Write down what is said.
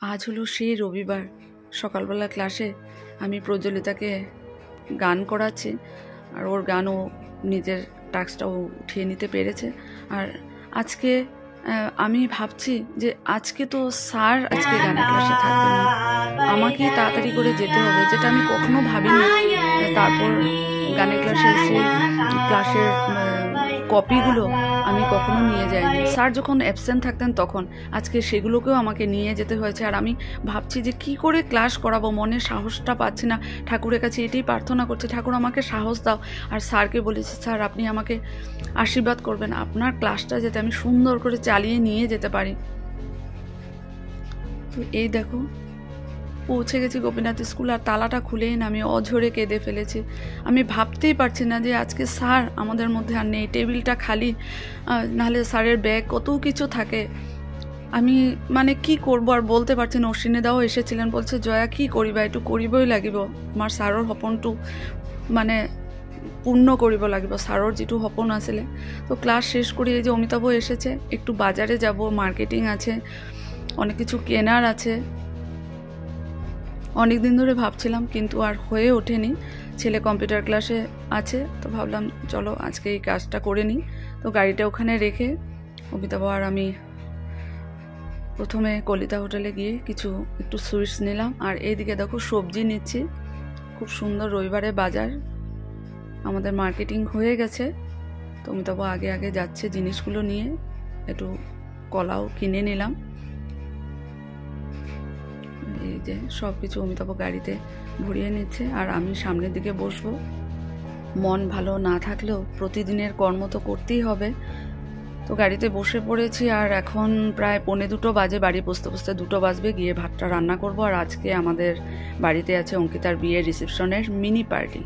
আজ হলো সেই রবিবার সকালবেলা ক্লাসে আমি প্রজ্বলিতাকে গান করাচ্ছি আর ওর গানও নিজের টাস্কটাও উঠিয়ে নিতে পেরেছে। আর আজকে আমি ভাবছি যে আজকে তো স্যার আজকে গানের ক্লাসে থাকবেন না, আমাকে তাড়াতাড়ি করে যেতে হবে, যেটা আমি কখনো ভাবিনি। তারপর গানের ক্লাসে এসে ক্লাসের কপিগুলো আমি কখনো নিয়ে যাইনি। স্যার যখন অ্যাবসেন্ট থাকতেন তখন, আজকে সেগুলোকেও আমাকে নিয়ে যেতে হয়েছে। আর আমি ভাবছি যে কি করে ক্লাস করাবো, মনে সাহসটা পাচ্ছি না। ঠাকুরের কাছে এটাই প্রার্থনা করছি, ঠাকুর আমাকে সাহস দাও। আর স্যারকে বলেছি, স্যার আপনি আমাকে আশীর্বাদ করবেন, আপনার ক্লাসটা যাতে আমি সুন্দর করে চালিয়ে নিয়ে যেতে পারি। তো এই দেখো পৌঁছে গেছি গোপীনাথ স্কুল, আর তালাটা খুলেই না আমি অঝরে কেঁদে ফেলেছি। আমি ভাবতেই পারছি না যে আজকে স্যার আমাদের মধ্যে আর নেই, টেবিলটা খালি, নাহলে স্যারের ব্যাগ কত কিছু থাকে। আমি মানে কি করব আর বলতে পারছি না। অশ্বিনীদাও এসেছিলেন, বলছে জয়া কি করিবা, একটু করিবই লাগিব, আমার স্যারের সপনটো মানে পূর্ণ করিব লাগিব, স্যারের যেটু সপন আছিলে। তো ক্লাস শেষ করে এই যে অমিতাভ এসেছে, একটু বাজারে যাব, মার্কেটিং আছে, অনেক কিছু কেনার আছে। অনেক দিন ধরে ভাবছিলাম কিন্তু আর হয়ে ওঠেনি। ছেলে কম্পিউটার ক্লাসে আছে, তো ভাবলাম চলো আজকে এই কাজটা করে নিই। তো গাড়িটা ওখানে রেখে অমিতাভ আর আমি প্রথমে কলিতা হোটেলে গিয়ে একটু সুইটস নিলাম। আর এইদিকে দেখো সবজি নিচ্ছি, খুব সুন্দর রবিবারে বাজার, আমাদের মার্কেটিং হয়ে গেছে। তো অমিতাভ আগে আগে যাচ্ছে জিনিসগুলো নিয়ে, একটু কলাও কিনে নিলাম। এই যে সব কিছু অমিতাভ গাড়িতে ভরিয়ে নিচ্ছে, আর আমি সামনের দিকে বসবো। মন ভালো না থাকলেও প্রতিদিনের কর্ম তো করতেই হবে। তো গাড়িতে বসে পড়েছি, আর এখন প্রায় 1:45 বাজে, বাড়ি পৌঁছতে পৌঁছতে 2 বাজবে। গিয়ে ভাতটা রান্না করব। আর আজকে আমাদের বাড়িতে আছে অঙ্কিতার বিয়ের রিসেপশনের মিনি পার্টি।